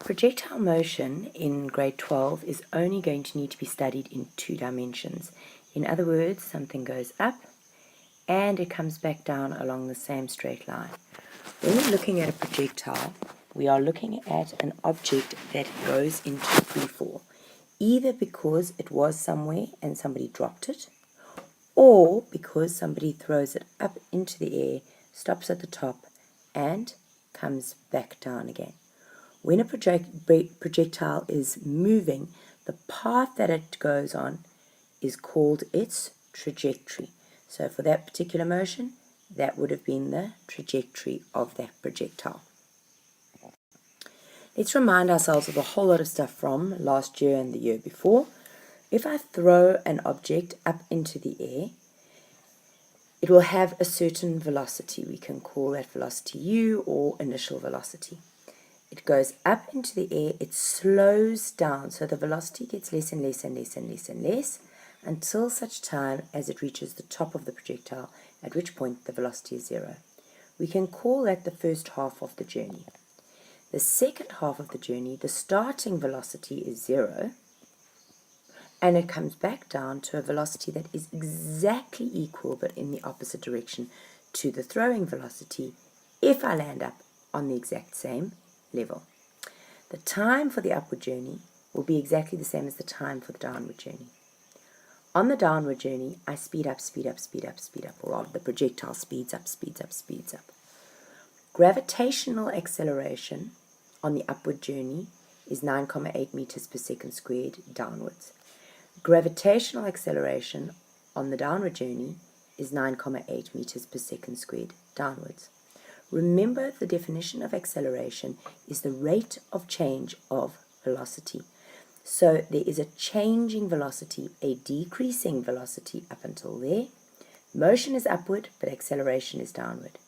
Projectile motion in grade 12 is only going to need to be studied in 2 dimensions. In other words, something goes up and it comes back down along the same straight line. When we're looking at a projectile, we are looking at an object that goes into free fall, either because it was somewhere and somebody dropped it, or because somebody throws it up into the air, stops at the top, and comes back down again. When a projectile is moving, the path that it goes on is called its trajectory. So for that particular motion, that would have been the trajectory of that projectile. Let's remind ourselves of a whole lot of stuff from last year and the year before. If I throw an object up into the air, it will have a certain velocity. We can call that velocity u or initial velocity. It goes up into the air, it slows down, so the velocity gets less and less and less and less and less until such time as it reaches the top of the projectile, at which point the velocity is 0. We can call that the first half of the journey. The second half of the journey, the starting velocity is 0, and it comes back down to a velocity that is exactly equal but in the opposite direction to the throwing velocity if I land up on the exact same level. The time for the upward journey will be exactly the same as the time for the downward journey. On the downward journey, I speed up, speed up, speed up, speed up, or rather the projectile speeds up, speeds up, speeds up. Gravitational acceleration on the upward journey is 9,8 meters per second squared downwards. Gravitational acceleration on the downward journey is 9,8 meters per second squared downwards. Remember, the definition of acceleration is the rate of change of velocity. So there is a changing velocity, a decreasing velocity up until there. Motion is upward, but acceleration is downward.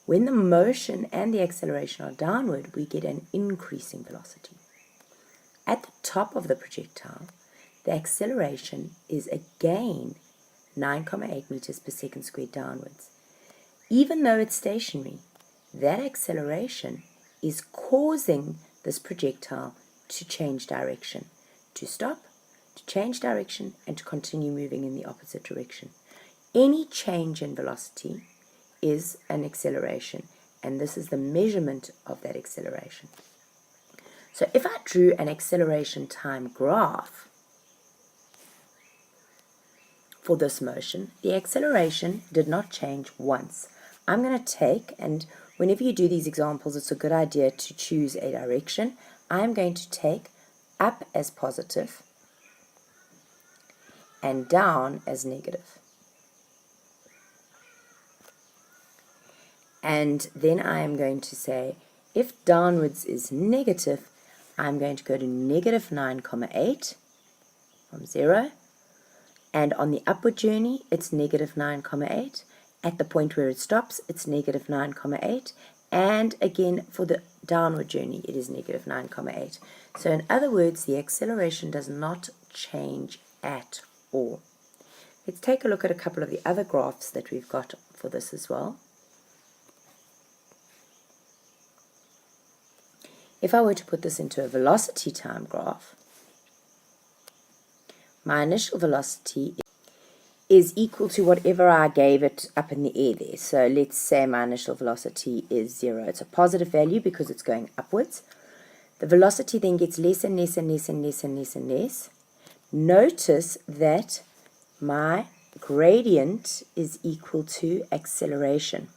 When the motion and the acceleration are downward, we get an increasing velocity. At the top of the projectile, the acceleration is again 9,8 meters per second squared downwards. Even though it's stationary, that acceleration is causing this projectile to change direction, to stop, to change direction, and to continue moving in the opposite direction. Any change in velocity is an acceleration, and this is the measurement of that acceleration. So if I drew an acceleration time graph for this motion, the acceleration did not change once. I'm going to take, and whenever you do these examples, it's a good idea to choose a direction. I'm going to take up as positive and down as negative. And then I am going to say, if downwards is negative, I'm going to go to negative 9,8 from 0. And on the upward journey, it's negative 9,8. At the point where it stops, it's negative 9,8. And again, for the downward journey, it is negative 9,8. So in other words, the acceleration does not change at all. Let's take a look at a couple of the other graphs that we've got for this as well. If I were to put this into a velocity time graph, my initial velocity is equal to whatever I gave it up in the air there. So let's say my initial velocity is 0. It's a positive value because it's going upwards. The velocity then gets less and less and less and less and less and less. Notice that my gradient is equal to acceleration.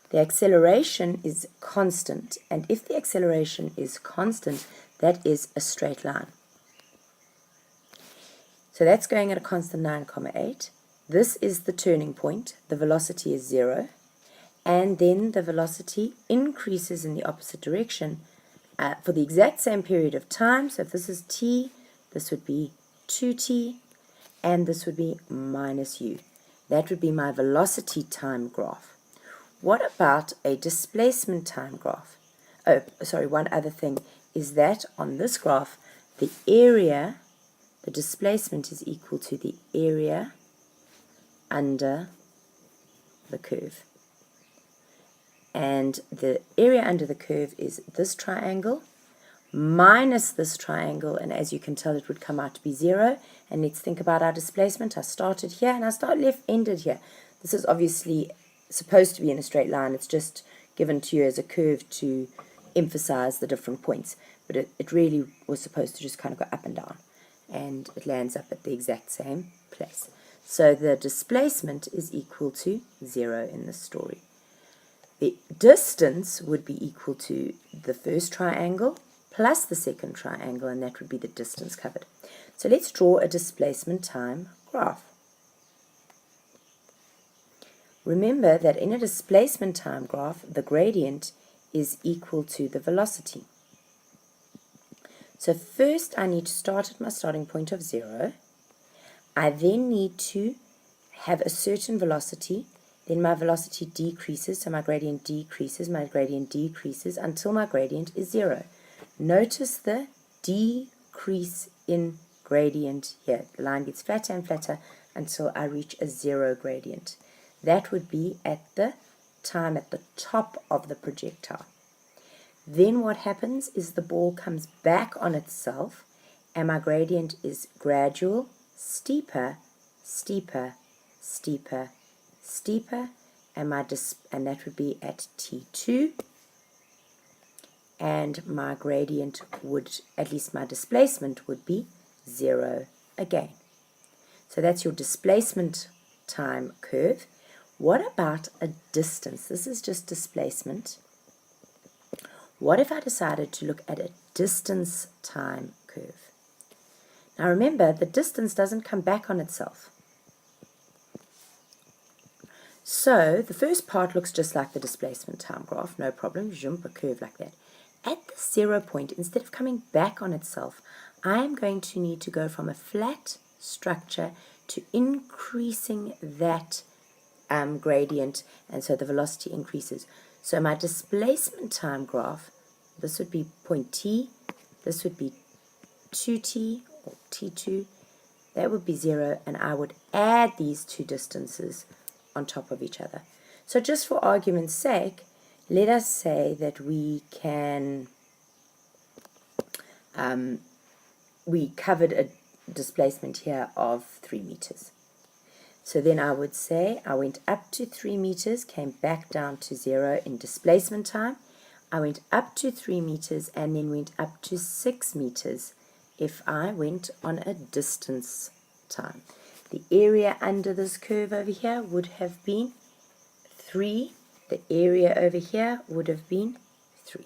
The acceleration is constant, and if the acceleration is constant, that is a straight line. So that's going at a constant 9,8. This is the turning point. The velocity is 0. And then the velocity increases in the opposite direction for the exact same period of time. So if this is t, this would be 2t, and this would be minus u. That would be my velocity time graph. What about a displacement time graph? Oh, sorry, one other thing is that on this graph, the area, the displacement is equal to the area under the curve. And the area under the curve is this triangle minus this triangle, and as you can tell it would come out to be 0. And let's think about our displacement. I started here and I ended here. This is obviously supposed to be in a straight line. It's just given to you as a curve to emphasize the different points, but it really was supposed to just kind of go up and down, and it lands up at the exact same place. So the displacement is equal to 0 in this story. The distance would be equal to the first triangle plus the second triangle, and that would be the distance covered. So let's draw a displacement time graph. Remember that in a displacement time graph, the gradient is equal to the velocity. So first I need to start at my starting point of 0. I then need to have a certain velocity. Then my velocity decreases, so my gradient decreases until my gradient is 0. Notice the decrease in gradient here. The line gets flatter and flatter until I reach a 0 gradient. That would be at the time at the top of the projectile. Then what happens is the ball comes back on itself, and my gradient is gradual, steeper, steeper, steeper, steeper, and that would be at T2, and my gradient would, at least my displacement would be 0 again. So that's your displacement time curve. What about a distance? This is just displacement. What if I decided to look at a distance time curve? Now remember, the distance doesn't come back on itself. So the first part looks just like the displacement time graph, no problem, jump a curve like that. At the 0 point, instead of coming back on itself, I am going to need to go from a flat structure to increasing that gradient, and so the velocity increases. So my displacement time graph, this would be point T, this would be 2T or T2, that would be 0, and I would add these two distances on top of each other. So just for argument's sake, let us say that we can, we covered a displacement here of 3 meters. So then I would say I went up to 3 meters, came back down to 0 in displacement time. I went up to 3 meters and then went up to 6 meters if I went on a distance time. The area under this curve over here would have been 3. The area over here would have been 3.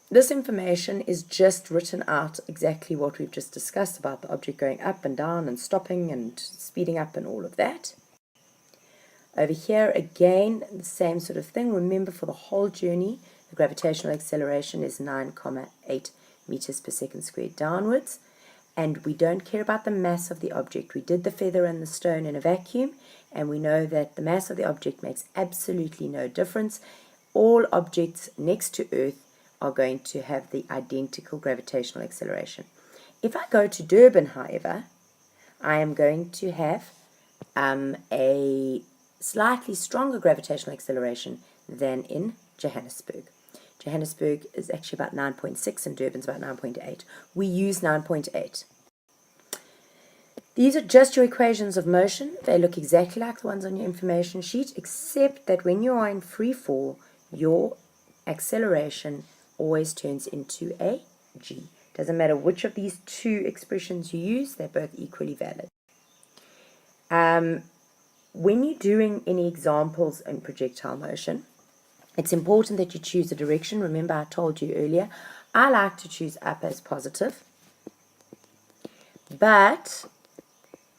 This information is just written out exactly what we've just discussed about the object going up and down and stopping and speeding up and all of that. Over here again, the same sort of thing. Remember, for the whole journey, the gravitational acceleration is 9,8 meters per second squared downwards. And we don't care about the mass of the object. We did the feather and the stone in a vacuum, and we know that the mass of the object makes absolutely no difference. All objects next to Earth are going to have the identical gravitational acceleration. If I go to Durban, however, I am going to have a slightly stronger gravitational acceleration than in Johannesburg. Johannesburg is actually about 9.6 and Durban's about 9.8. We use 9.8. These are just your equations of motion. They look exactly like the ones on your information sheet, except that when you are in free fall, your acceleration always turns into a g. Doesn't matter which of these two expressions you use, they're both equally valid. When you're doing any examples in projectile motion, it's important that you choose a direction. Remember, I told you earlier, I like to choose up as positive, but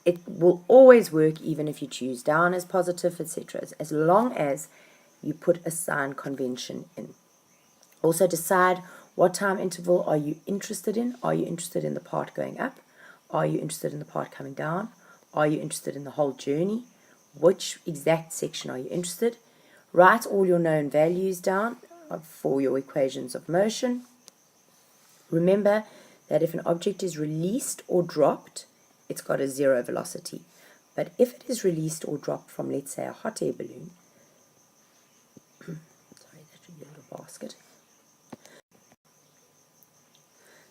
it will always work even if you choose down as positive, etc., as long as you put a sign convention in. Also decide what time interval are you interested in. Are you interested in the part going up? Are you interested in the part coming down? Are you interested in the whole journey? Which exact section are you interested? Write all your known values down for your equations of motion. Remember that if an object is released or dropped, it's got a 0 velocity. But if it is released or dropped from, let's say, a hot air balloon, sorry, that should be a little basket.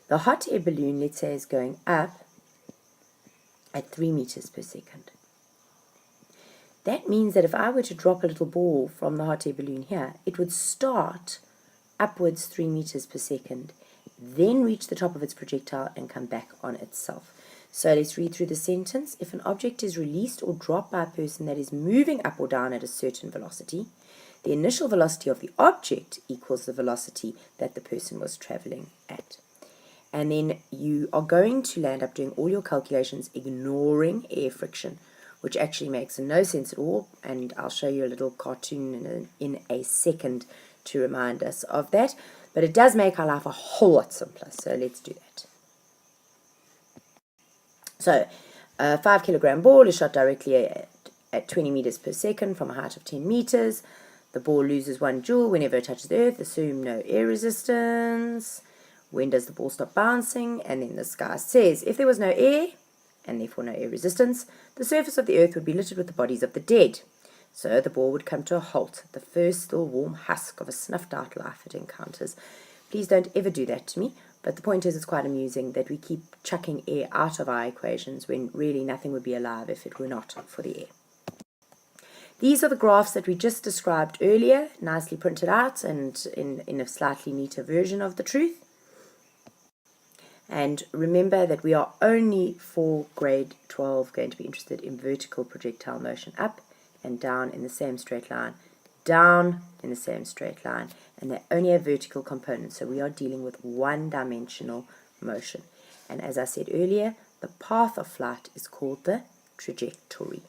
The hot air balloon, let's say, is going up at 3 meters per second. That means that if I were to drop a little ball from the hot air balloon here, it would start upwards 3 meters per second, then reach the top of its projectile and come back on itself. So let's read through the sentence. If an object is released or dropped by a person that is moving up or down at a certain velocity, the initial velocity of the object equals the velocity that the person was traveling at. And then you are going to land up doing all your calculations ignoring air friction, which actually makes no sense at all, and I'll show you a little cartoon in a second to remind us of that, but it does make our life a whole lot simpler, so let's do that. So a 5 kilogram ball is shot directly at 20 meters per second from a height of 10 meters. The ball loses 1 joule whenever it touches the earth. Assume no air resistance. When does the ball stop bouncing? And then this guy says, if there was no air, and therefore no air resistance, the surface of the earth would be littered with the bodies of the dead. So the ball would come to a halt, the first still warm husk of a snuffed out life it encounters. Please don't ever do that to me, but the point is it's quite amusing that we keep chucking air out of our equations when really nothing would be alive if it were not for the air. These are the graphs that we just described earlier, nicely printed out and in a slightly neater version of the truth. And remember that we are only for grade 12 going to be interested in vertical projectile motion up and down in the same straight line, down in the same straight line, and they only have vertical components, so we are dealing with one-dimensional motion. And as I said earlier, the path of flight is called the trajectory.